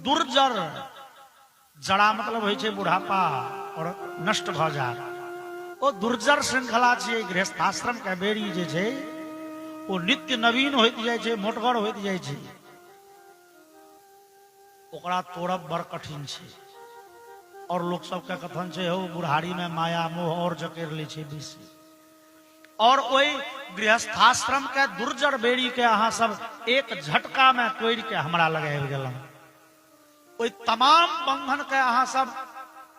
दुर्जर जड़ा मतलब होइ छै बुढ़ापा और नष्ट भ जाय ओ दुर्जर श्रृंखला छै गृहस्थाश्रम के बेड़ी जे छै ओ नित्य नवीन होइत जाइ छै मोटगर होइत जाइ छै ओकरा तोड़ब बड़ कठिन छै और लोग सबके कथन छै हो बुढ़ारी में माया मोह और जकेर ले छै बेसी और ओई गृहस्थाश्रम के दुर्जर बेड़ी के अहाँ सब एक झटका में तोड़ के हमरा लगाबि गेलहुं ओई तमाम बंधन के अहाँ सब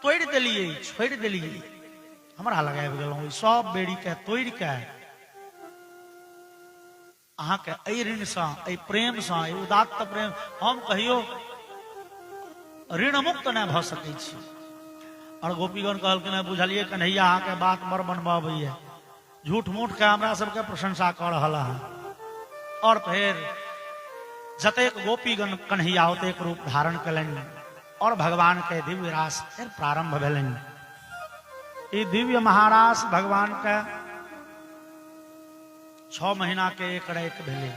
तोड़ देलिए छोड़ देलिए हमरा लगाबि गेलहुं ओई सब बेड़ी के तोड़ के अहाँ के एहि ऋण से एहि प्रेम से एहि उदात्त प्रेम हम कहियो ऋण मुक्त न भ सकै छी और गोपीगण कहलखिन बुझलिए कन्हैया अहाँ के बात बड़ बनबाबैया झूठ मूठ के हमरा सबके प्रशंसा कर रहा है और फिर जतेक गोपीगण कन्हैया होतेक रूप धारण कलनि और भगवान के दिव्य रास फिर प्रारंभ भेलनि ई दिव्य महारास भगवान के 6 महीना के एक रात भेले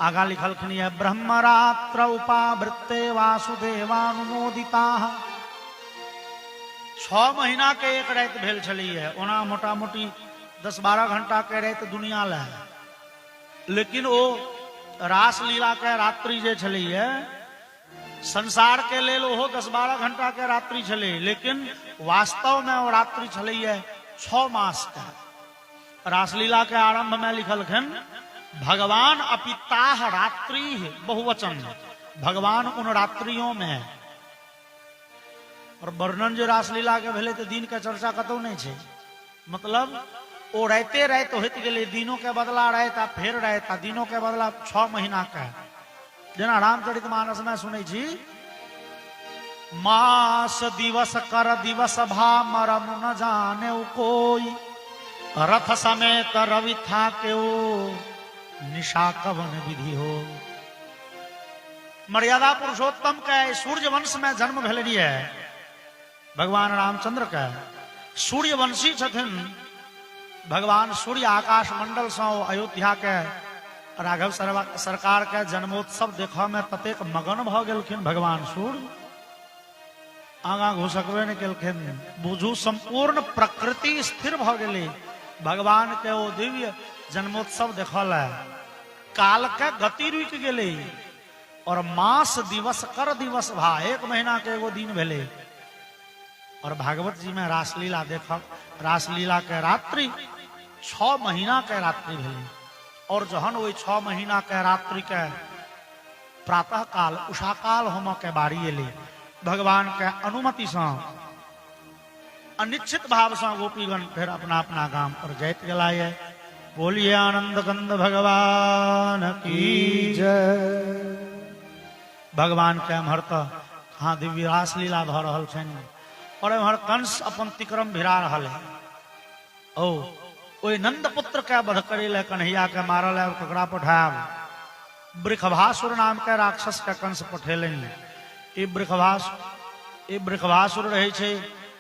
आगा लिखलखिन ब्रह्मरात्र उपावृत्ते वासुदेवानुमोदिता 6 महीना के एक रात भेल छलिए ओना मोटा मोटी 10-12 घंटा के रात दुनिया ले लेकिन ओ रास लीला के रात्रि जे छलिए संसार के लेल ओहो 10-12 घंटा के रात्रि छले लेकिन वास्तव में वो रात्रि छलिए 6 मास का रासलीला के आरंभ में लिखलखिन भगवान अपिताह रात्रि बहुवचन भगवान उन रात्रियों में और वर्णन जो रासलीला के भेले तो दिन के चर्चा कतौ नहीं छे मतलब ओ रहते रात होइत गेले दिनों के बदला रात आ फेर रात आ दिनों के बदला 6 महीना का जेना रामचरितमानस में सुनै छी मास दिवस कर दिवस भा मरम न जाने कोई रथ समेत रवि था के ओ निशा कवन विधि हो मर्यादा पुरुषोत्तम के सूर्य वंश में जन्म भेल है भगवान रामचंद्र के सूर्य वंशी छथिन भगवान सूर्य आकाश मंडल से अयोध्या के राघव सरकार के जन्मोत्सव देखा में ततेक मगन भ गेलखिन भगवान सूर्य आगा घुसकबे नहीं केलखिन बुझू संपूर्ण प्रकृति स्थिर भ गेलै भगवान के वो दिव्य जन्मोत्सव देखल काल के गति रुक गेलै और मास दिवस कर दिवस भा 1 महीना के एगो दिन भेले और भागवत जी में रासलीला देखब रासलीला के रात्रि 6 महीना के रात्रि भेले और जहन वो 6 महीना के रात्रि के प्रातः काल उषा काल होम के बारी एले भगवान के अनुमति से अनिश्चित भाव से गोपीगण फिर अपना अपना गांव पर जाइत गेला है बोलिए आनंद कंद भगवान की जय भगवान के एम्हर तो हाँ दिव्य रासलीला भ रहल छनि और एम्हर कंस अपन तिक्रम भिरा रहल है ओ ओई नंद पुत्र के वध करे ले कन्हैया के मारल है ककरा पठाब वृषभासुर नाम के राक्षस के कंस पठेलनि ई वृषभासुर रहे छे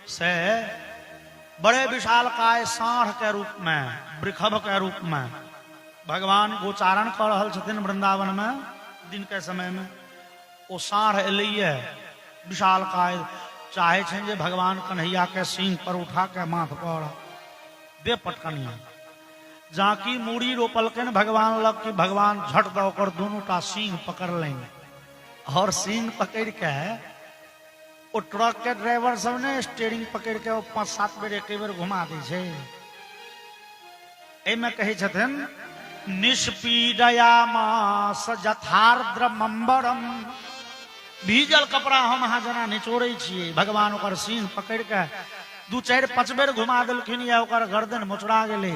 से बड़े विशाल काय सांढ़ के रूप में वृषभ के रूप में भगवान गोचारण कर रहल छथिन वृंदावन में दिन के समय में ओ सांढ़ एलिए विशाल काय चाहे छन जे भगवान कन्हैया के सींग पर उठा के माथ पर दे पटकनिया जाकी मूड़ी रोपलकन भगवान लग कि भगवान झट दो कर दोनों टा सींग पकड़ लेंगे और सींग पकड़ के ओ ट्रक के ड्राइवर सब ने स्टीयरिंग पकड़ के 5-7 बेर एक बेर घुमा दी छे एमे कहे छथिन निष्पीडया मास जथार्द्र मंबरम भीजल कपड़ा हम अहाँ जना निचोड़े छिए भगवान ओकर सींग पकड़ के 2-4-5 बेर घुमा देलखिन या ओकर गर्दन मुचड़ा गेले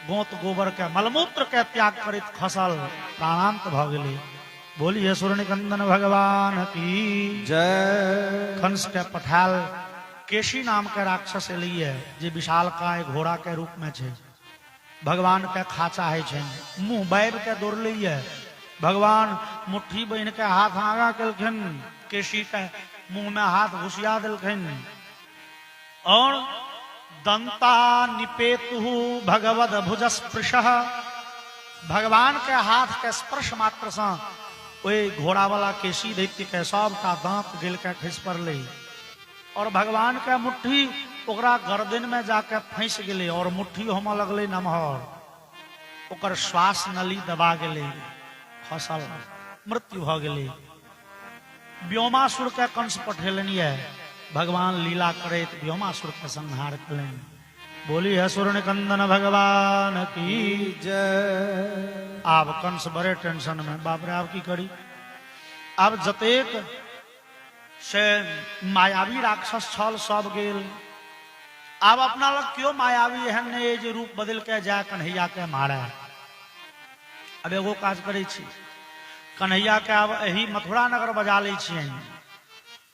गोत गोबर के मलमूत्र के त्याग करित खसल प्राणांत भ गेले बोलिए सूर्यनिकंदन भगवान की जय कंस के पठाल केशी नाम के राक्षस एलिए जे विशाल काय घोड़ा के रूप में छे भगवान के खाचा है छे मुंह बैब के दौड़ लिए भगवान मुट्ठी बन के हाथ आगा केलखिन केशी के मुंह में हाथ घुसिया दिलखिन और दंता निपेतु भगवद भुज स्पृश भगवान के हाथ के स्पर्श मात्र से वही घोड़ा वाला केसी दैत्य के सबका दांत गिल के खस पड़ले और भगवान के मुट्ठी ओकरा गर्दन में जाके फंस गए और मुट्ठी होम लगले नमहर ओकर श्वास नली दबा गए फसल मृत्यु भ गए। व्योमासुर के कंस पठेलनि है भगवान लीला करे व्योमासुर के संहार करें। बोली है सुर निकंदन भगवान की जय। आप कंस बड़े टेंशन में बाप रे आप की करी। अब जतेक से मायावी राक्षस छल सब गेल अब अपना लग क्यों मायावी एहन ने जे रूप बदल के जाए कन्हैया के मारे। अब एगो काज करे छी कन्हैया के अब यही मथुरा नगर बजा ले छियै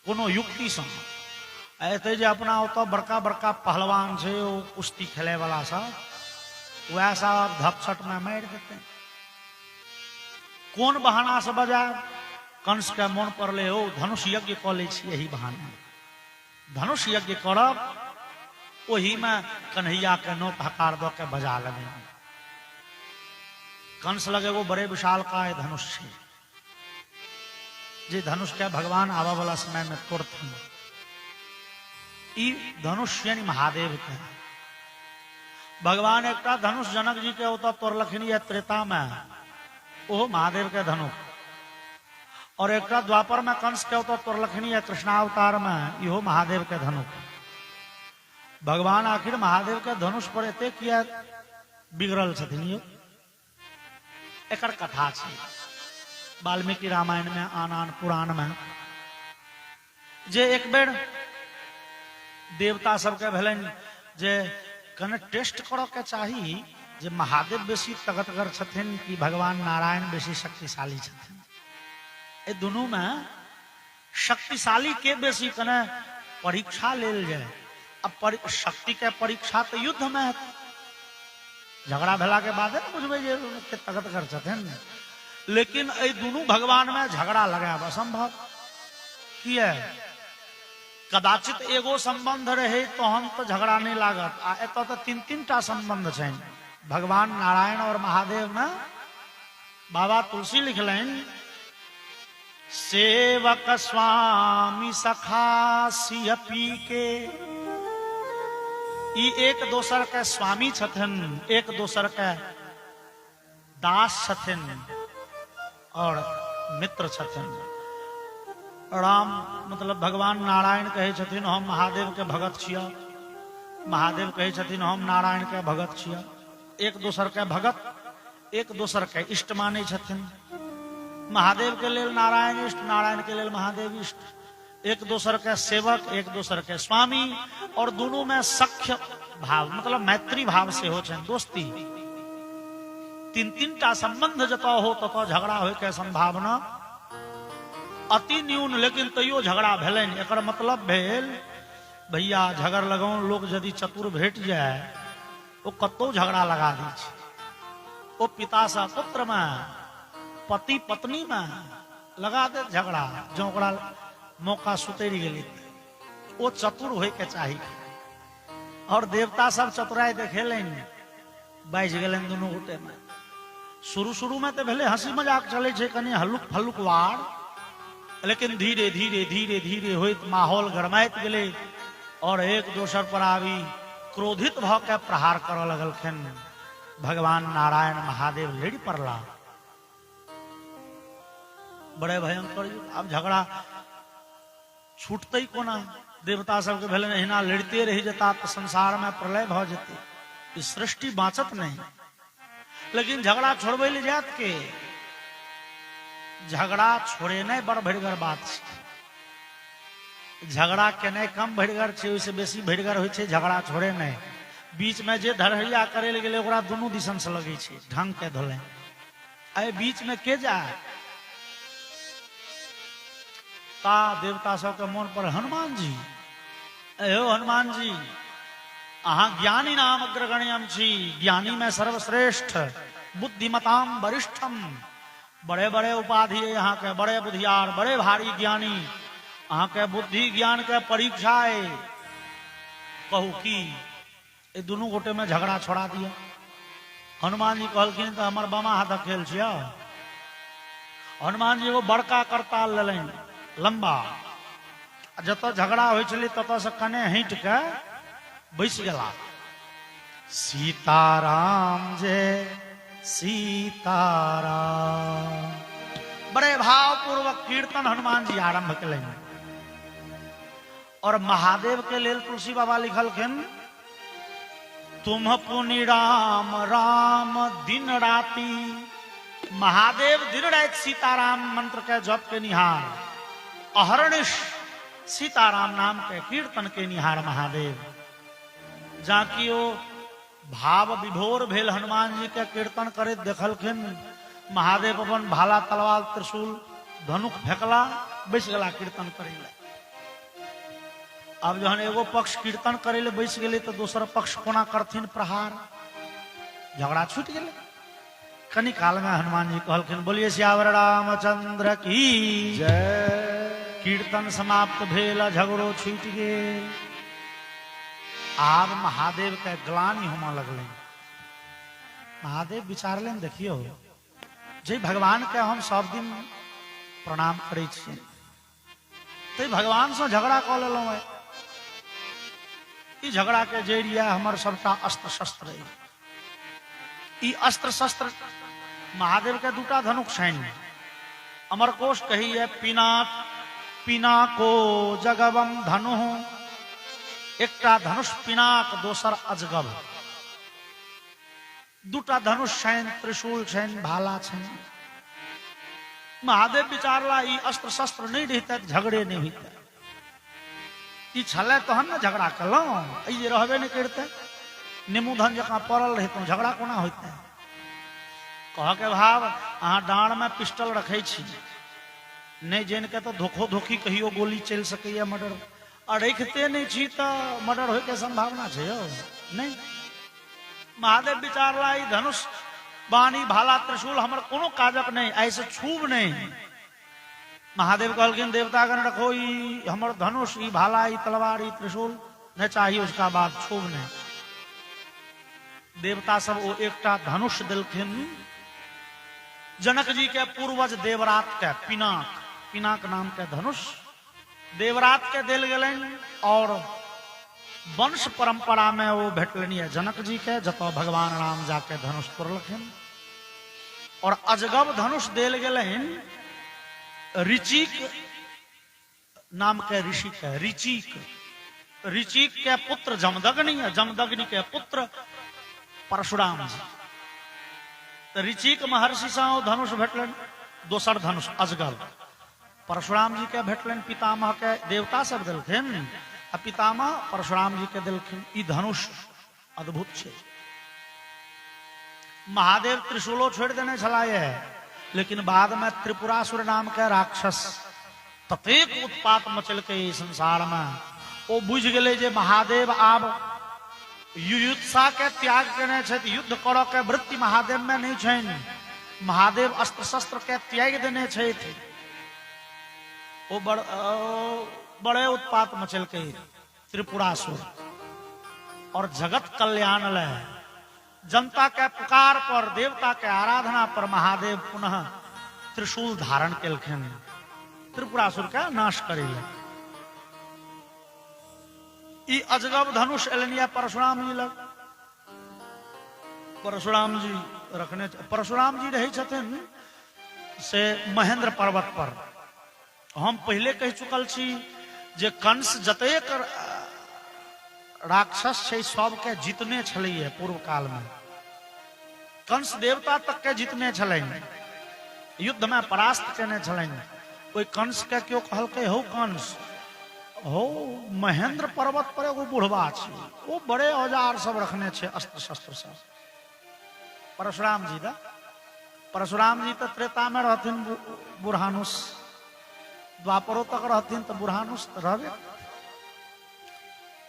कोनो युक्ति से ऐसे जे अपना तो बड़का बड़का पहलवान से वो कुश्ती खेले वाला सब वैसा धपसट में मार देते कौन बहाना से बजाय कंस के मन पड़ले हो धनुष यज्ञ क ले यही बहाना धनुष यज्ञ करब वही में कन्हैया के नोट हकार दो के बजा लगे। कंस लगे वो बड़े विशाल का धनुष है जे धनुष के भगवान आवा वाला समय में तोड़ते धनुष यानी महादेव के भगवान एक धनुष जनक जी के होता तोड़लखिन त्रेता में वो महादेव के धनुष और एक द्वापर में कंस के होता तोड़लखिन कृष्णावतार में इहो महादेव के धनुष। भगवान आखिर महादेव के धनुष पर एते किया बिगड़ल छथिन एकर कथा छै वाल्मीकि रामायण में आन आन पुराण में जे एक बेर देवता सबके भेलन जे कने टेस्ट करो के चाही जे महादेव बेसी तगतगर छथिन कि भगवान नारायण बेसी शक्तिशाली छथिन। ए दोनों में शक्तिशाली के बेसी कने परीक्षा लेल जाए। अब शक्ति के परीक्षा तो युद्ध में है झगड़ा भेला के बाद बुझबे जे तगतगर छथिन लेकिन ए दोनों भगवान में झगड़ा लगाब असंभव किए कदाचित एगो संबंध रहे तो हम तो झगड़ा नहीं लागत आ एत तो तीन तीन टा संबंध छै भगवान नारायण और महादेव में। बाबा तुलसी लिखलन सेवक स्वामी सखा सिय पी के ई एक दोसर के स्वामी छथिन एक दोसर के दास छथिन और मित्र छथिन। राम मतलब भगवान नारायण कहे छथिन हम महादेव के भगत छिया महादेव कहे छथिन हम नारायण के भगत छिया एक दोसर के भगत एक दोसर के इष्ट माने छथिन। महादेव के लेल नारायण इष्ट नारायण के लेल महादेव इष्ट एक दोसर के सेवक एक दोसर के स्वामी और दोनों में सख्य भाव मतलब मैत्री भाव से हो दोस्ती। तीन तीन टा संबंध जतो हो ततो झगड़ा हो के संभावना अति न्यून लेकिन तैयो झगड़ा भेलन। एकर मतलब भेल भैया झगड़ लगाओ लोग यदि चतुर भेट जाए वो कतो झगड़ा लगा दी वो पिता से पुत्र में पति पत्नी में लगा दे झगड़ा जो मौका सुतरी गई वो चतुर होए के चाहिए और देवता सब चतुराई देखेलन बाज गए दोनों गोटे में। शुरू में तो भले हंसी मजाक चले छे कनी हल्लुक फल्लुक वार लेकिन धीरे धीरे धीरे धीरे होइत माहौल गरमाइत गेले और एक दोसर पर आवी क्रोधित भ के प्रहार कर लगलखिन। भगवान नारायण महादेव लड़ पड़ला बड़े भयंकर। अब झगड़ा छूटते ही कोना देवता सबके भेलन एहिना लड़ते रही जता तो संसार में प्रलय भ जते सृष्टि बाँचत नहीं। लेकिन झगड़ा छोड़बे ले जात के झगड़ा छोड़े नहीं बड़ भड़गर बात झगड़ा केने कम भड़गर छे ओइसे बेसी भड़गर होय छे झगड़ा छोड़े नहीं। बीच में जे धरहरिया करे ले गेले ओकरा दोनों दिशन से लगे छे ढंग के धोले ए बीच में के जाए ता देवता सब के मन पर हनुमान जी अयो हनुमान जी अहा ज्ञानी नाम अग्रगण्यम छी ज्ञानी में सर्वश्रेष्ठ बुद्धिमताम वरिष्ठम बड़े बड़े उपाधि यहाँ के बड़े बुद्धियार बड़े भारी ज्ञानी अहाँ के बुद्धि ज्ञान के परीक्षा है कहू की ये दोनों गोटे में झगड़ा छोड़ा दिया। हनुमान जी कहलखिन तो हमार बामा हाथ खेल छिया हनुमान जी वो बड़का करताल लेलन लंबा, जत झगड़ा हो चली तत से कने हट के बैस गला। सीताराम जय सीताराम, बड़े भाव पूर्वक कीर्तन हनुमान जी आरंभ करें। और महादेव के लेल तुलसी बाबा लिखलखिन, तुम पुनि राम राम दिन राती। महादेव दिन रात सीताराम मंत्र के जप के निहार, अहरनिश सीताराम नाम के कीर्तन के निहार महादेव। जाकि ओ भाव विभोर भेल हनुमान जी के कीर्तन करे देखलखिन, महादेव अपन भाला तलवार त्रिशूल धनुक फेंकला, बैस गला कीर्तन करे। अब जहन एगो पक्ष कीर्तन करे ले बैस गए तो दूसरा पक्ष कोना करथिन प्रहार, झगड़ा छूट गए। कनी काल में हनुमान जी कहलखिन, बोलिए सियावर रामचंद्र की जय। कीर्तन समाप्त भेल, झगड़ो छूट गए। आब महादेव के ग्लानि होमा लगल। महादेव विचार लेन, देखियो जे भगवान के हम सब दिन प्रणाम करे छियै, तो भगवान से झगड़ा कऽ लेलहुँ है। ई झगड़ा के जरिया हमर सबटा अस्त्र शस्त्र है। ई अस्त्र शस्त्र महादेव के दूटा धनुक छनि। अमरकोश कही है, पिनाको जगवम धनु, एकटा धनुष पिनाक, दोसर अजगब। दूटा धनुष छनि, त्रिशूल छनि, भाला छनि। महादेव विचारला ई अस्त्र शस्त्र नहीं रहते झगड़े नहीं होते। ई छले तहन ने झगड़ा कलहुँ, ई रहबे नहीं करते निमुधन जकाँ पड़ल रहतहुँ, झगड़ा कोना होते। कह के भाव अहाँ डाँड़ में पिस्टल रखे छी, नहीं जान के तो धोखो धोखी कहियो गोली चल सके, मर्डर रखते नहीं छी तो मर्डर होय के संभावना है यौ नहीं। महादेव विचारला ई धनुष बाणी भाला त्रिशूल हमर कोनो काजक नहीं, ऐसे छूब नहीं। महादेव कहलखिन, देवतागण रखो ई हमर धनुष, ई भाला, ई तलवार, ई त्रिशूल नहीं चाहिए, उसका बाद छूब नहीं। देवता सब वो एकटा धनुष दिलखिन जनक जी के पूर्वज देवरात के, पिनाक नाम के धनुष देवरात के दिल गलन। और वंश परंपरा में वो भेटलनी है जनक जी के, जतो भगवान राम जाके धनुष तोड़लखिन। और अजगब धनुष दिल गलन ऋचिक नाम के ऋषि के, ऋचिक के पुत्र जमदग्नि है, जमदग्नि के पुत्र परशुराम जी। तो ऋचिक महर्षि से धनुष भेटलन, दोसर धनुष अजगब परशुराम जी के भेटलन। पितामह के देवता सब दिलखिन, आ पितामह परशुराम जी के दिलखिन। ई धनुष अद्भुत छे। महादेव त्रिशूलो छोड़ देने छलाए, लेकिन बाद में त्रिपुरासुर नाम के राक्षस ततेक उत्पात मचल के संसार में, वो बुझ गए जे महादेव आब युयुत्सा के त्याग केने छथि, युद्ध करऽ के वृत्ति महादेव में नहीं छनि। महादेव अस्त्र शस्त्र के त्याग देने छथि। वो बड़े उत्पात मचल के त्रिपुरासुर। और जगत कल्याण लय जनता के पुकार पर, देवता के आराधना पर महादेव पुनः त्रिशूल धारण केलखिन, त्रिपुरासुर का नाश करेले। ई अजगब धनुष एलनिया परशुराम जी लग। परशुराम जी रखने, परशुराम जी रहे छथिन से महेंद्र पर्वत पर। हम पहले कह चुकल छी जे कंस जतेक राक्षस छै सबके जीतने छलैए पूर्व काल में। कंस देवता तक के जीतने छलनि, युद्ध में परास्त केने छलनि। कोई कंस के क्यों कहलकै, हो कंस हो महेंद्र पर्वत पर एगो बुढ़वा छै, वो बड़े औजार सब रखने छे, अस्त्र शस्त्र सब। परशुराम जी दा, परशुराम जी तो त्रेता में रहथिन बुरहानुस, द्वापरो तक रहथिन तो बुरहानुस रहबे।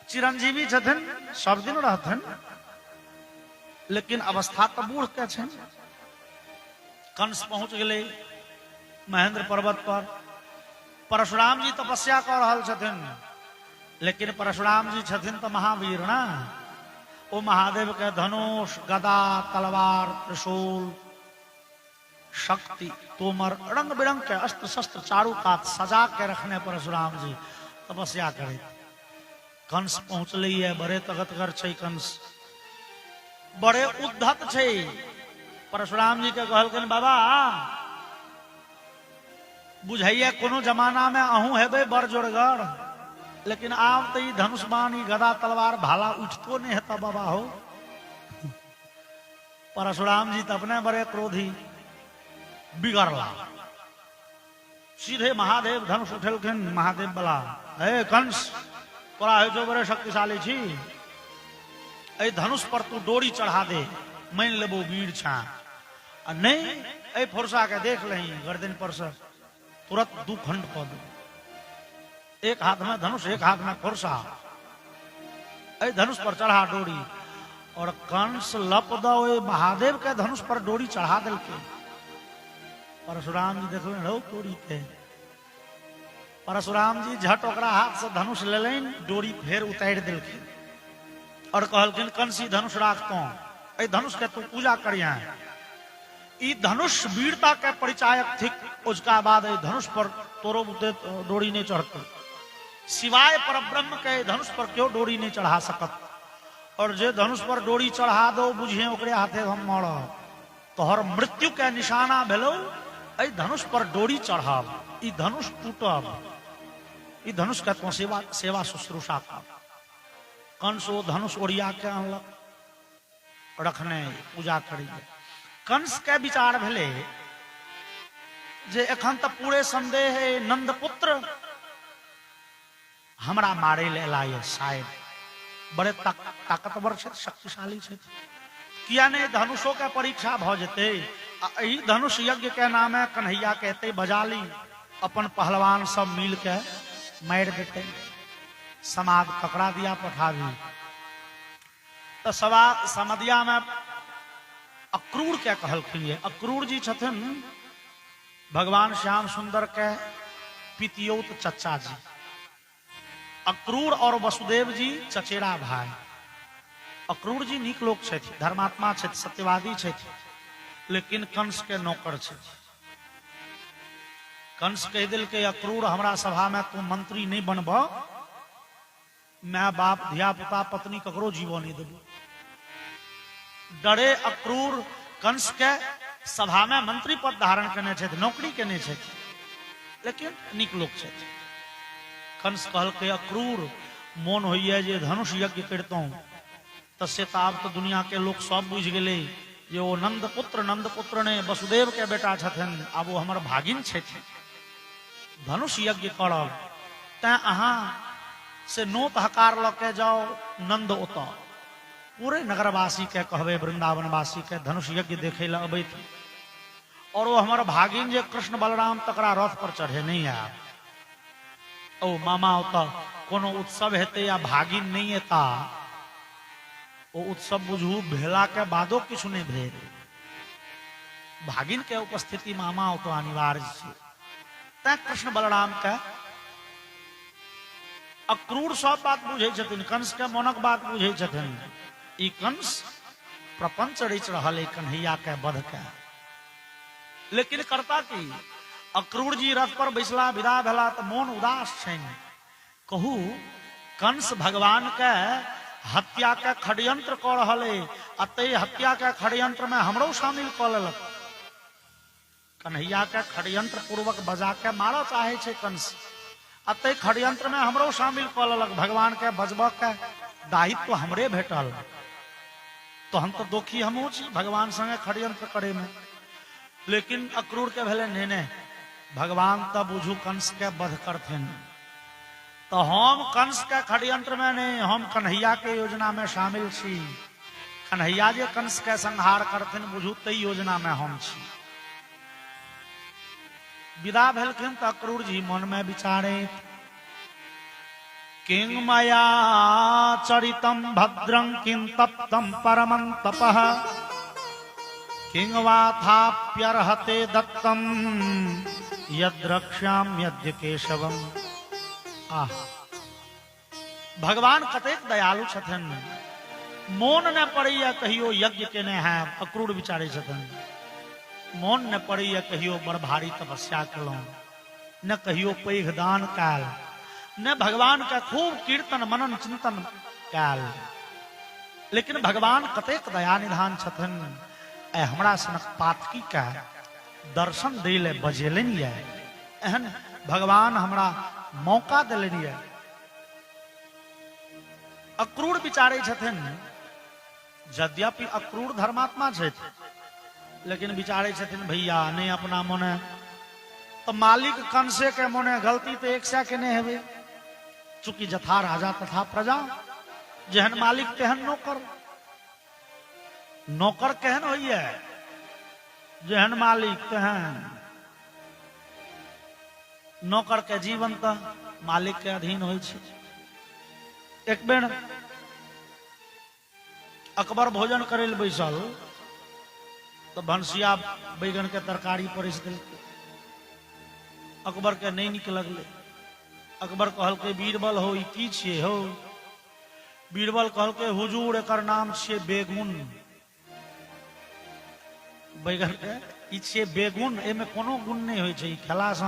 चिरंजीवी छथिन, सब दिन रहथिन, लेकिन अवस्था तो बूढ़ के छनि। कंस पहुंच गए महेंद्र पर्वत पर। परशुराम जी तपस्या कर रहल छथिन, लेकिन परशुराम जी छथिन तो महावीर ना। वो महादेव के धनुष, गदा, तलवार, त्रिशूल शक्ति तोमर रंग बिरंग के अस्त्र शस्त्र चारों कात सजा के रखने परशुराम जी तपस्या करे। कंस पहुंचले है, बड़े तगतगर छै कंस, बड़े उद्धत छै। परशुराम जी के कहलकन बाबा बुझाइए कोनो जमाना में अहूँ हेबे बड़ जोरगर, लेकिन आब तो धनुष बाण गदा तलवार भाला उठतो नहीं हेता बाबा हो। परशुराम जी तो अपने बड़े क्रोधी, बिगड़ला सीधे महादेव धनुष उठेलखिन। महादेव बोला हे कंस तोरा है जो बड़े शक्तिशाली छी, ए धनुष पर तू डोरी चढ़ा दे, मान लेबो वीर छा। नहीं ए फुरसा के देख लही गर्दन पर से तुरंत दू खंड कह दो, एक हाथ में धनुष एक हाथ में फुरसा, ए धनुष पर चढ़ा डोरी। और कंस लप दो महादेव के धनुष पर डोरी चढ़ा दिल के। परशुराम जी देखो रो डोरी के, परशुराम जी झट ओकरा हाथ से धनुष ले लेन, डोरी फेर उतार दिल के और कहलखिन कंसी धनुष राखतो, ए धनुष के तू पूजा करिया। ई धनुष वीरता के परिचायक थी, उसका बाद धनुष पर तोरो डोरी नहीं चढ़ती, सिवाय परब्रह्म के धनुष पर क्यों डोरी नहीं चढ़ा सकत। और जे धनुष पर डोरी चढ़ा दो बुझिए ओकरे हाथे हम मर, तोहर मृत्यु के निशाना भेलो। ए धनुष पर डोरी चढ़ाब, ई धनुष टूटब, ई धनुष के तो सेवा शुश्रूषा का। कंस वो धनुष ओरिया के अनलक रखने पूजा करिए। कंस के विचार भेले जे एखन तो पूरे संदेह है नंद पुत्र हमरा मारे ले लाए, शायद बड़े ताकतवर छे, शक्तिशाली छे, किया नहीं धनुषों के परीक्षा भ जेते। यही धनुष यज्ञ के नामे कन्हैया कहते बजा ली, अपन पहलवान सब मिल के मार देते, समाद पकड़ा दिया पठावी। तो समदिया में अक्रूर क्या कहलखिन, अक्रूर जी छथिन भगवान श्याम सुंदर के पितियोत चचा जी। अक्रूर और वसुदेव जी चचेरा भाई। अक्रूर जी नीक लोक छथि, धर्मात्मा छथि, सत्यवादी छथि, लेकिन कंस के नौकर छथि। कंस कह दिल के अक्रूर हमरा सभा में तू मंत्री नहीं बनब, मैं बाप धिया पुता पत्नी ककरो जीवो नहीं देबू। डरे अक्रूर कंस के सभा में मंत्री पद धारण करने छथि, नौकरी करने छथि, लेकिन नीक लोक छथि। कंस कहल के अक्रूर मोन होइए जे धनुष यज्ञ करतौ, तसे ताब तो दुनिया के लोग सब बुझ गए जे वो नंदपुत्र ने वसुदेव के बेटा छथिन, आब वो हमर भागिन छथि, धनुष यज्ञ करब। तैं अहाँ से नोत हकार ल के जाओ नंद ओत, पूरे नगरवासी के कहबे वृंदावनवासी के धनुष यज्ञ देखे ला अबैत, और वो हमार भागिन जे कृष्ण बलराम तकरा रथ पर चढ़े नहीं आब। ओ मामा ओत कोनो उत्सव हेते या भागिन नहीं एता, वो उत्सव बुझू भेला के बादो किछु नहीं भेल, भागिन के उपस्थिति मामा ओत अनिवार्य छे। तैं कृष्ण बलराम के अक्रूर सब बात बुझे छथिन, कंस के मोनक बात बुझे छथिन। ई कंस प्रपंच रच रहल कन्हैया के वध के, लेकिन करता की अक्रूर जी रथ पर बैसला विदा भेला तो मोन उदास छन। कहू कंस भगवान के हत्या के षड्यंत्र क रहल है, अतः हत्या के षड्यंत्र में हमरो शामिल क लेलक। कन्हैया के षड्यंत्र पूर्वक बजा के मारा चाहे छे कंस, अतः षड्यंत्र में हमरो शामिल क लेलक। भगवान के बजबा के दायित्व हमरे भेटल, तो हम तो दोखी हमहू छी भगवान संगे षड्यंत्र करे में। लेकिन अक्रूर के भेले नेने भगवान तो बुझू कंस के वध करथिन, तो हम कंस के षड्यंत्र में नहीं, हम कन्हैया के योजना में शामिल छी। कन्हैया जे कंस के संहार करथिन बुझू तई योजना में हम छी। विदा भेलखिन तो अक्रूर जी मन में विचारे, किंग मया चरितम भद्रं किं तप्तम परमं तपः, किंग वाथाप्यर्हते दत्तम यद्रक्ष्याम यद्य केशवम। आह भगवान कतेक दयालु छथिन, मोन न पड़ैया कहियो यज्ञ केने हैं। अक्रूर विचारे छथिन मोन न पड़ैया कहियो बड़ भारी तपस्या कलौं, न कहियो पैघ दान काल, न भगवान का खूब कीर्तन मनन चिंतन काल। लेकिन भगवान कतेक दया निधान छथिन, ए हमरा सनक पातकी का दर्शन दै ले बजेलनि ये, एहन भगवान हमरा मौका देलनि ये। अक्रूर विचारे छथिन, यद्यपि अक्रूर धर्मात्मा छथि, लेकिन विचारे छथिन भैया नहीं अपना मोने तो मालिक कंसे के मोने गलती तो एक से के नहीं हेबे, चूंकि जथा राजा तथा प्रजा, जहन मालिक तेहन नौकर, नौकर केहन होइए, जहन मालिक तेहन नौकर के जीवन तो मालिक के अधीन होय छै। एक बेर अकबर भोजन करे ले बैसल तो भनसिया बैगन के तरकारी परिस देलकै, अकबर के नहीं नीक लगले। अकबर कहलकै बीरबल हो ई की छियै हो? बीरबल कहलकै हुजूर एकर नाम छियै बेगुन। बैगन के ई छियै बेगुन, एमे कोनो गुण नहीं होय छै, खेला से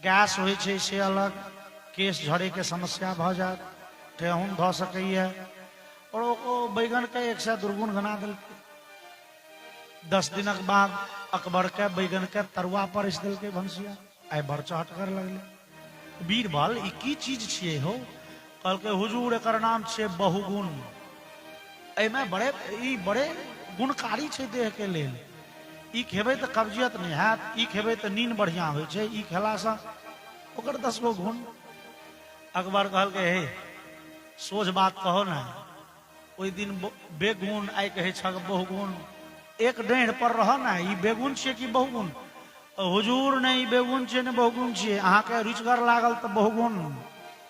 गैस होय छै से अलग, केश झड़े के समस्या भ जात, ठेहुन भ सकैया, और ओ बैगन के 100 दुर्गुण गना देलकै। 10 दिनक बाद अकबर के बैगन के तरुआ परिस देलकै भनसिया, आइ बड़ चहटगर लगले। बीरबल ई की चीज छियै हो? कहलकै हुजूर एकर नाम छियै बहुगुण, एमे बड़े गुणकारी छै देह के लेल, ई खेबै तऽ कब्जियत नहीं हैत, ई खेबै तऽ नींद बढ़िया होय छै, ई खेला से ओकर 10 गो गुण। अकबर कहलकै हे सोझ बात कहो ना, ओई दिन बेगुण आइ कहे छक बहुगुण, एक डेढ़ पर रह ना, ई बेगुण छियै कि बहुगुण? हुजूर नहीं ई बेगुण छियै ने बहुगुण छियै, अहाँ के रुचिगर लागल तऽ बहुगुण,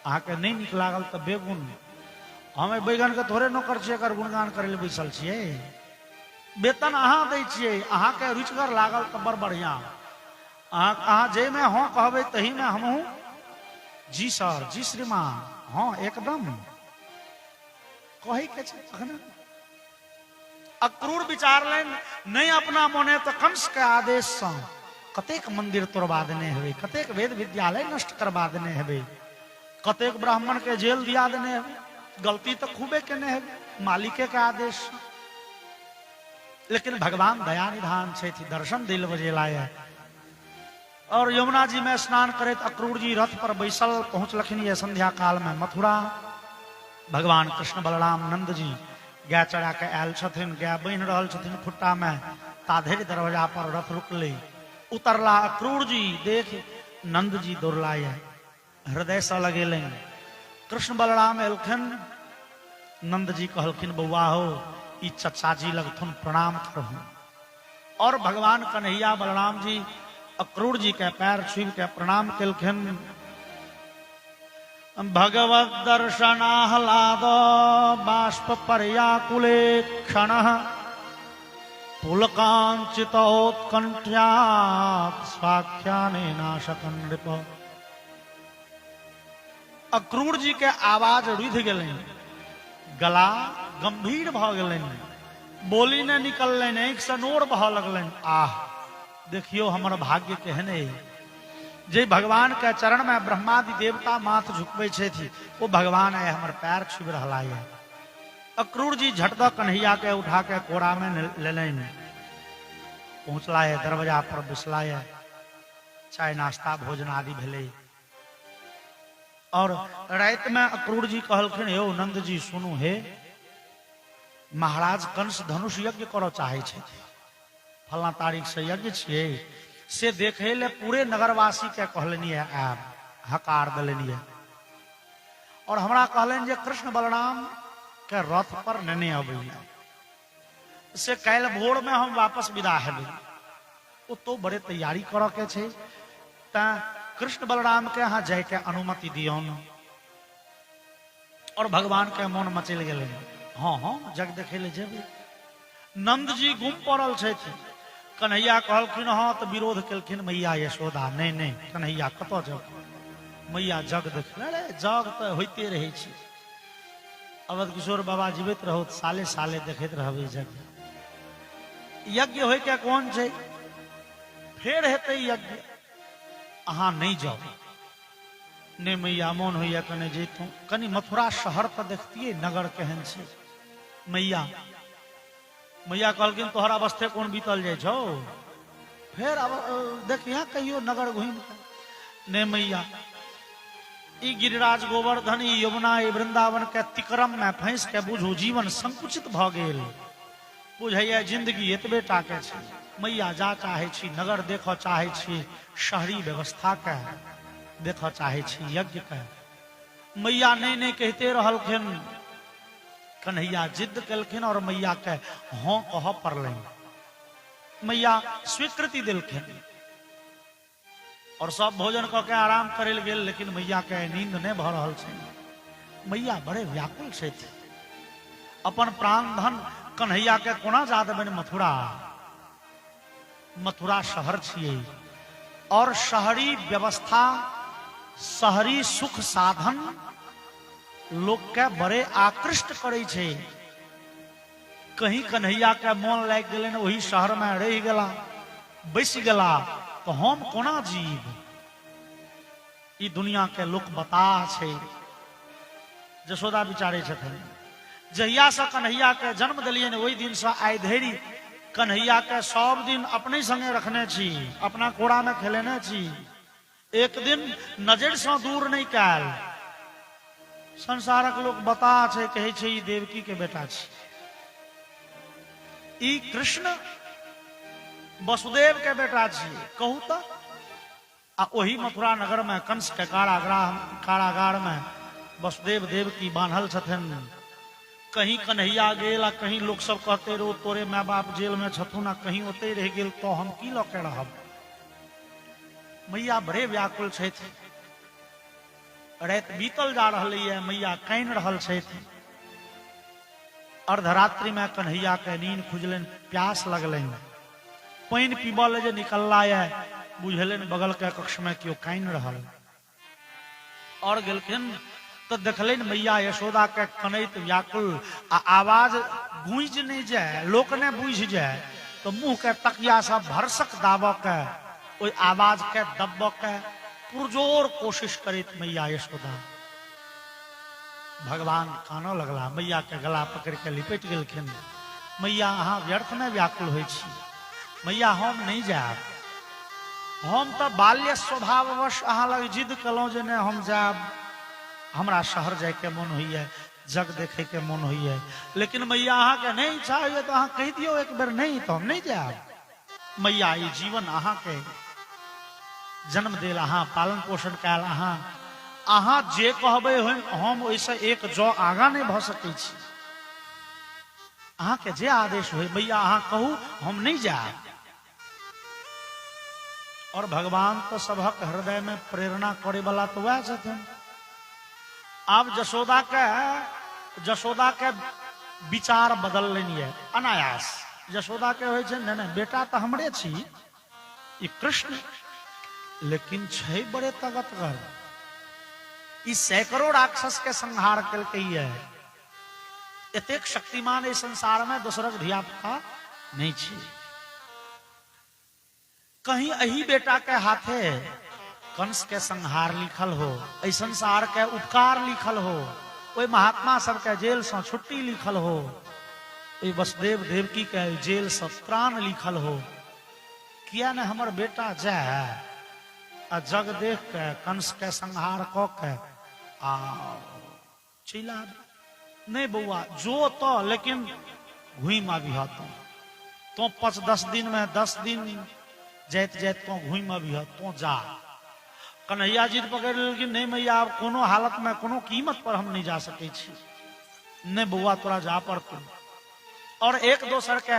अहाँ के नहीं नीक लागल तऽ बेगुण। हमें बैगन के थोड़े नौकर छियै एकर गुणगान करे ले बैसल छियै, वेतन अहाँ दै छियै, अहाँ के रुचिगर लागल तऽ बड़ बढ़िया, अहाँ जे में हाँ कहबै तही में हमहूँ जी सर जी श्रीमान हाँ एकदम कहे के छै। अक्रूर विचारलन नहीं अपना मोने तो कंस के आदेश से कतेक मंदिर तोड़वा देने हेबे, कतेक वेद विद्यालय नष्ट करवा देने हेबे, कतेक ब्राह्मण के जेल दिया देने हेबे, गलती तो खूबे केने हेबे मालिके के आदेश। लेकिन भगवान दया निधान छे, दर्शन दिल बजेलाय। और यमुना जी में स्नान करत अक्रूर जी रथ पर बैसल पहुंचलखिन ये संध्या काल में मथुरा। भगवान कृष्ण बलराम नंद जी गाय चढ़ा के आयल छथिन, गाय बन रहल छथिन खुट्टा में, ताधेर दरवाजा पर रथ रुकले, उतरला अक्रूर जी, देख नंद जी दौड़लाय, हृदय से लगेलन। कृष्ण बलराम एलखिन, नंद जी कहलखिन बउआ हो ई चचा जी लगथुन प्रणाम करहु। और भगवान कन्हैया बलराम जी अक्रूर जी के पैर छुब के प्रणाम केलखिन। भगवत दर्शनाहलाद बाष्प पर्याकुले क्षण, पुलकांचितोत्कंठ्यात् स्वाख्याने नाशकन नृप। अक्रूर जी के आवाज रुध गेलनि, गला गंभीर भ गेलनि, बोली ने निकलनि, आंखि से नोर बह लगलनि। आह देखियो हमर भाग्य केहन है, जे भगवान के चरण में ब्रह्मादि देवता माथ झुकबे छथि, वो भगवान है हमर पैर छुब रहला है। अक्रूर जी झटद कन्हैया के उठा के कोरा में लेलनि, पहुंचला है दरवाजा पर बिसला है, चाय नाश्ता भोजन आदि भेले। और रात में अक्रूर जी कहलखिन यौ नंद जी सुनू हे, महाराज कंस धनुष यज्ञ करो चाहे छे, फला तारीख से यज्ञ छे, से देखे ले पूरे नगरवासी के कहलनी है, आब हकार दिलनी है। और हमरा कहलन जे कृष्ण बलराम के रथ पर नेने अबैया, से कल भोर में हम वापस विदा हेबे, वो तो बड़े तैयारी करऽ के छे, ता कृष्ण बलराम के यहाँ जाय के अनुमति दियौन। और भगवान के मन मचल गेले, हाँ हाँ जग देखे ले जेबे। नंद जी गुम पड़ल छथि, कन्हैया कहलखिन हाँ तो विरोध केलखिन मैया यशोदा, नहीं नहीं कन्हैया कतऽ जाओ, मैया जग देख, अरे जग तो होते रहे छी, अवध किशोर बाबा जीवित रहो साले साले देखते रहबे जग। यज्ञ होय के कौन छे फेर हेतै यज्ञ अहाँ नहीं जाओ ने मैया मोन होइया कने जैतू कनी मथुरा शहर पर देखतिए नगर केहन छे मैया मैया कहलखिन तोहर अवस्थे कौन बीतल जाय छौ फेर अब देखिया कहियो नगर घूम ने मैया ई गिरिराज गोवर्धन ई यमुना ई वृंदावन के तिक्रम में फंस के बुझू जीवन संकुचित भ गेल बुझैया जिंदगी एतबे टा के छै मैया जा चाहे छी नगर देख चाहे छी शहरी व्यवस्था के देख चाहे छी यज्ञ के मैया नहीं नहीं कहते रहलखिन कन्हैया जिद कलखिन और मैया के हाँ कह पड़ल मैया स्वीकृति दिलखिन और सब भोजन कऽ के आराम करे गेल लेकिन मैया के नींद नहीं भ रहल छै मैया बड़े व्याकुल छै अपन प्राण धन कन्हैया के कोना जा देबनि मथुरा मथुरा शहर छियै और शहरी व्यवस्था शहरी सुख साधन लोग के बड़े आकृष्ट करे छे कहीं कन्हैया के मन लाग गेलै वही शहर में रह गेला बैस गेला तो हम कोना जीव ई दुनिया के लोक बता छे जशोदा विचारे छथिन जहिया से कन्हैया के जन्म दिलियन ओहि दिन से आइ धरि कन्हैया के सब दिन अपने संगे रखने छी अपना कोड़ा में खेलेने छी एक दिन नजर से दूर नहीं कैल संसारक लोग बता छे कहे छे ई देवकी के बेटा छे ई कृष्ण वसुदेव के बेटा छे कहू तो आ वही मथुरा नगर में कंस के कारागार में वसुदेव देवकी बांधल छथिन कहीं कन्हैया गेल कहीं लोग सब कहते रो तोरे माँ बाप जेल में छथुन कहीं ओते रह गेल तो हम की लऽ के रहब मैया बड़े व्याकुल छथि रात बीतल जा रही है मैया काइन रहल छथि अर्धरात्रि में कन्हैया के नींद खुजलन प्यास लगलन पानी पीबा ले जे निकलला है बुझलन बगल के कक्ष में क्यों काइन रहल और गेलखिन तो देखलन मैया यशोदा के कनैत व्याकुल आ आवाज गूंज नहीं जाए लोक ने बुझ जाए तो मुंह के तकिया से भरसक दाबा के ओई आवाज के दब्ब के पुरजोर कोशिश करित मैया यशोदा भगवान कानो लगला मैया के गला पकड़ के लिपट गेलखिन मैया अहाँ व्यर्थ में व्याकुल होइ छी मैया हम नहीं जाब हम तो बाल्य स्वभाववश अहाँ लग जिद कलौं जे ने हम जाब हमरा शहर जाए के मन होइए जग देखे के मन होइए लेकिन मैया अहाँ के नहीं इच्छा होइए तो अहाँ कह दियो एक बेर नहीं तो हम नहीं जाब मैया ई जीवन अहाँ के जन्म देल अहाँ पालन पोषण कैल अहाँ जे कहबे हम ओइसे एक जौ आगा नहीं भ सकै छी अहाँ के जे आदेश होय मैया अहाँ कहू हम नहीं जाब और भगवान तो सबक हृदय में प्रेरणा करे वाला तो वह छथिन अब जशोदा के विचार बदल लेनी है अनायास जशोदा के होय छै नहीं बेटा तो हमरे छी ई कृष्ण लेकिन छै बड़े तगतगर ई सैकड़ों राक्षस के संहार कलकै है एतेक शक्तिमान इस संसार में दोसरक धिया पुता नहीं छी कहीं अही बेटा के हाथे कंस के संहार लिखल हो ऐ संसार के उपकार लिखल हो ओई महात्मा सब के जेल से छुट्टी लिखल हो ओई वसुदेव देवकी के जेल से प्राण लिखल हो किया ने हमर बेटा जाए आ जग देख के कंस के संहार क के आ चिल्ला नहीं बउआ जो तो लेकिन घुम अभी तो 5-10 दिन में 10 दिन जात जात तो घुम अभी तो जा कन्हैया जी पकड़ लेकिन नहीं मैया अब कोनो हालत में कोनो कीमत पर हम नहीं जा सके छी नहीं बउआ तोरा जा पड़तौ और एक दोसर के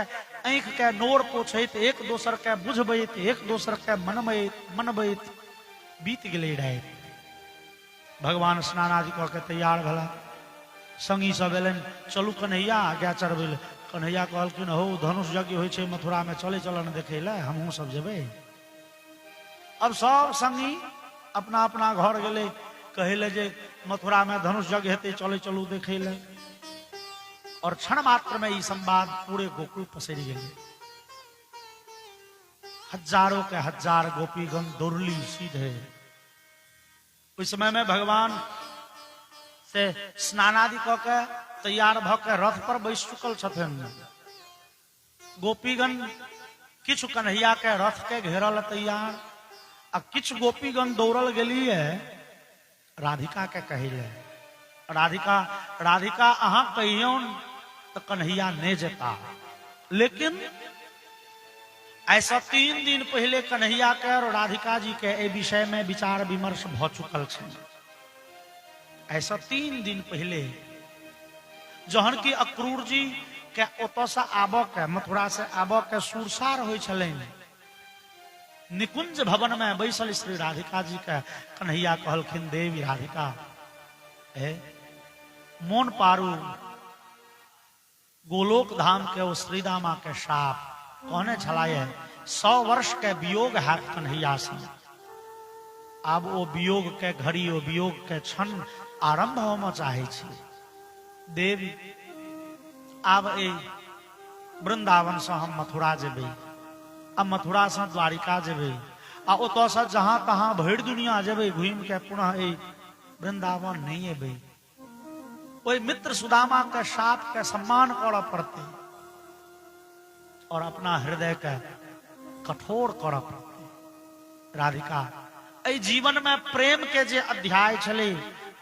आंख के नोर पोछैत एक दोसर के बुझबैत एक दोसर के मनबैत बीत गेलै राति भगवान स्नान आदि कऽ के तैयार भेला संगी सब एलन चलू कन्हैया आज्ञा चढ़बै ले कन्हैया कहलखिन हो धनुष यज्ञ होइ छै मथुरा में चले चलन देखे ले हमहूँ सब जेबै अब सब संगी अपना अपना घर गेले कहे ले जे मथुरा में धनुष यज्ञ हेतै चले चलू देखे ले और क्षण मात्र में ई संवाद पूरे गोकुल पसरि गेलै हजारों के हजार गोपीगण दौड़ली सीधे। उस समय में भगवान से स्नानादि क के तैयार भ के रथ पर बैस चुकल छथिन। गोपीगण किछु कन्हैया के रथ के घेरल तैयार, आ किछु गोपीगण दौड़ल गेलिए राधिका के कहिले, राधिका राधिका अहाँ कहियौन तो कन्हैया ने जेता। लेकिन ऐसा 3 दिन पहले कन्हैया के और राधिका जी के ए विषय में विचार विमर्श भ चुकल छे। ऐसा 3 दिन पहले जहन की अक्रूर जी के ओत से आब के मथुरा से आब के सुरसार होय छलैन, निकुंज भवन में बैसल श्री राधिका जी के कन्हैया कहलखिन, देवी राधिका हे मोन पारू गोलोक धाम के ओ श्रीदामा के शाप कहने छलाये 100 वर्ष के वियोग है कन्हैया से। आब ओ वियोग के घड़ी ओ वियोग के क्षण आरंभ होम चाहे छी। देवी आब ए वृंदावन से हम मथुरा जेबे, अब मथुरा से द्वारिका जेबे, आ ओत से जहां तहां भरि दुनिया जेबे घूम के पुनः ए वृंदावन नहीं एबे। ओई मित्र सुदामा के शाप के सम्मान कर पड़ते और अपना हृदय के कठोर कर पड़ते। राधिका ए जीवन में प्रेम के जे अध्याय छले,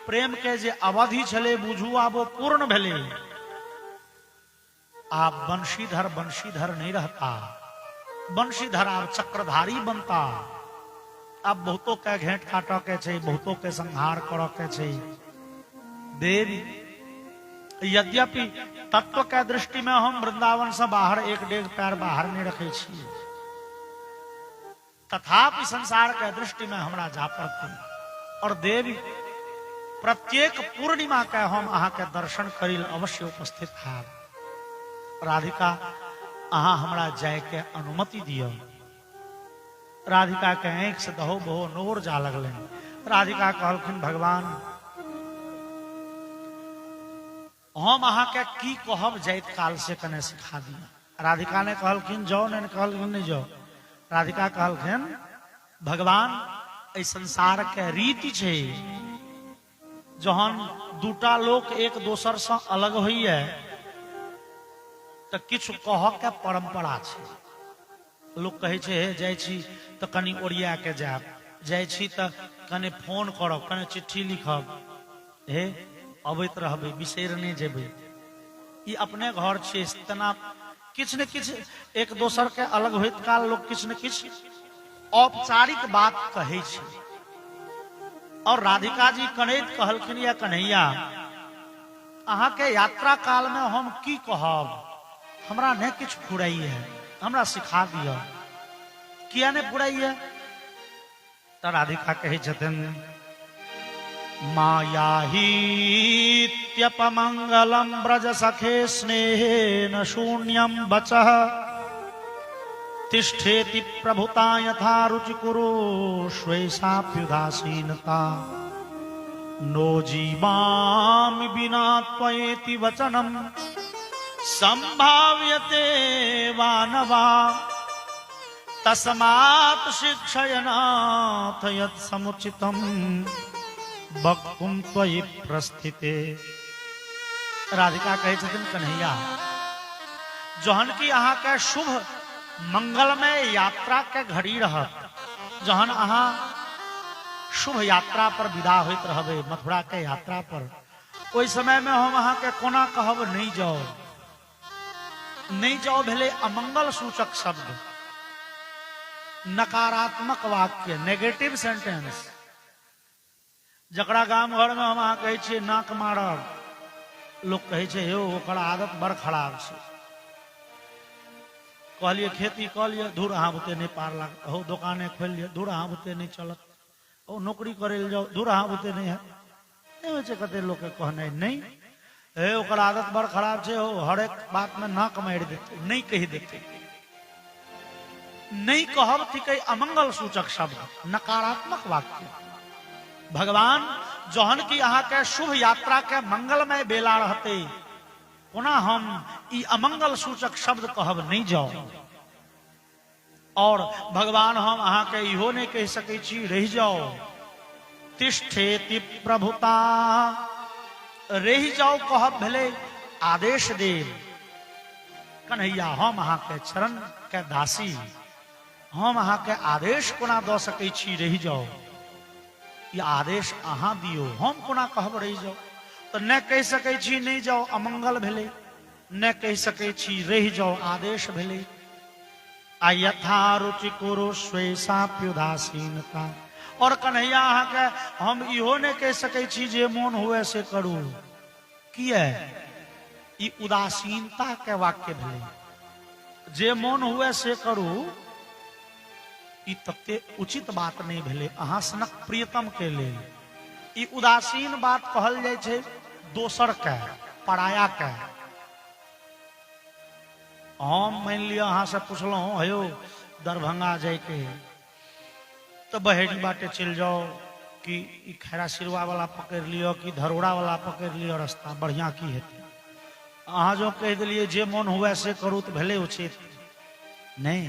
प्रेम के जे अवधि छले बुझू आब वो पूर्ण भेले। आप बंशीधर नहीं रहता, बंशीधर आप चक्रधारी बनता। अब बहुतों के घेंट काट के छे, बहुतों के संहार कर के छे। देवी यद्यपि तत्व के दृष्टि में हम वृंदावन से बाहर एक डेग पैर बाहर नहीं रखे छी, तथापि संसार के दृष्टि में हमरा जा पड़ते। और देवी प्रत्येक पूर्णिमा के हम अहाँ के दर्शन करिल अवश्य उपस्थित है। राधिका अहाँ हमरा जाय के अनुमति दियो। राधिका के आंख से दहो बहो नोर जा लगले। राधिका कहलखिन, भगवान हम अहाँ के की कहब जाइत काल से कने सिखा दिया। राधिका ने कहलखिन जाओ, ने कहलखिन नहीं जाओ। राधिका कहलखिन, भगवान ए संसार के रीति छे, जहन दूटा लोक एक दोसर से अलग होइए तो किछु कह के परंपरा छे। लोग कहे छे जाय छी तो कनी ओरिया के जाब, जाय छी तो कने फोन करब, कने चिट्ठी लिखब, हे अबैत रहबे बिसैर नहीं जेबे। ई अपने घर छे, तना किछ ने किछ एक दोसर के अलग होइत काल लोग किछ ने किछ औपचारिक बात कहे छे। और राधिका जी कनैत कहलखिन, या कन्हैया अहाँ के यात्रा काल में हम की कहब, हमरा ने किछ फुराइए, हमरा सिखा दिया। किया ने फुराइए? तो राधिका कहे छथिन, मायाहीत्यपमंगलम ब्रज सखे स्नेहेन शून्यम वचः तिष्ठेति प्रभुता यथा रुचि कुरुष्वैषाप्युदासीनता नो जीवामि विना त्वयेति वचनम संभाव्यते वा न वा तस्मात् शिक्षयनाथ यत् समुचितम वक्तुम त्वयि प्रस्थिते। राधिका कहे छथिन, कन्हैया जहन की अहाँ के शुभ मंगलमय यात्रा के घड़ी रहत, जहन अहाँ शुभ यात्रा पर विदा होइत रहबे मथुरा के यात्रा पर, ओई समय में हम अहाँ के कोना कहब नहीं जाओ। नहीं जाओ भेले अमंगल सूचक शब्द, नकारात्मक वाक्य, नेगेटिव सेंटेंस। जकरा गांव घर में हम अहाँ कहे छिए नाक मारब, लोग कहे छे यो ओकर आदत बड़ खराब छे। कहलिए खेती कह लिया, धूर अहाँ बुते नहीं पार लागत। हो दुकाने खोल लिया, धूर अहाँ बुते नहीं चलत। हो नौकरी करे ले जाओ, धूर अहाँ बुते नहीं है। नहीं छे कते लोग के कहने नहीं, हे ओकर आदत बड़ खराब छे, हो हर एक बात में नाक मार देते, नहीं कह देते। नहीं कहब ठीक है अमंगल सूचक शब्द, नकारात्मक वाक्य। भगवान जहन की अहाँ के शुभ यात्रा के मंगलमय बेला रहते, पुनः हम ई अमंगल सूचक शब्द कहब नहीं जाओ। और भगवान हम अहाँ के इहो नहीं कह सकै छी रह जाओ, तिष्ठेति प्रभुता, रह जाओ कहब भेले आदेश देव। कन्हैया हम अहाँ के चरण के दासी, हम अहाँ के आदेश कोना दऽ सकै छी रह जाओ, ये आदेश अहाँ दियो, हम कोना कहब रह जाओ। तो न कह सकै छी नहीं जाओ अमंगल भेले, न कह सकै छी रह जाओ आदेश भेले। आ यथा रुचि कुरु स्वेषाप्युदासीनता, और कन्हैया अहाँ के हम इहो नहीं कह सकै छी जे मोन हुए से करू, किए ई उदासीनता के वाक्य भेले। जे मोन हुए से करू ई तते उचित बात नहीं भेले अहाँ सनक प्रियतम के लेल। ई उदासीन बात कहल जाय छै दोसर के, पराया के। हम मान लिया अहाँ से पूछलहुं हयो दरभंगा जाए के, तो बहेड़ी बाटे चल जाओ कि खैरा सिरवा वाला पकड़ लियो कि धरोड़ा वाला पकड़ लियो, रास्ता बढ़िया की हेतै। अहाँ जो कह दिलिए जे मन हुए से करू तो भेले उचित नहीं।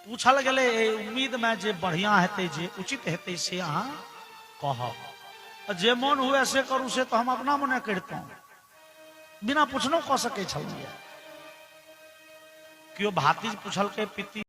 पूछल गेले उम्मीद में जे बढ़िया हेतै जे उचित हेतै से अहाँ कहब, जे मन हुए से करू से तो हम अपना मने करतौ, बिना पूछनो कह सकै छलिए। क्यों भातीज पूछल के पिति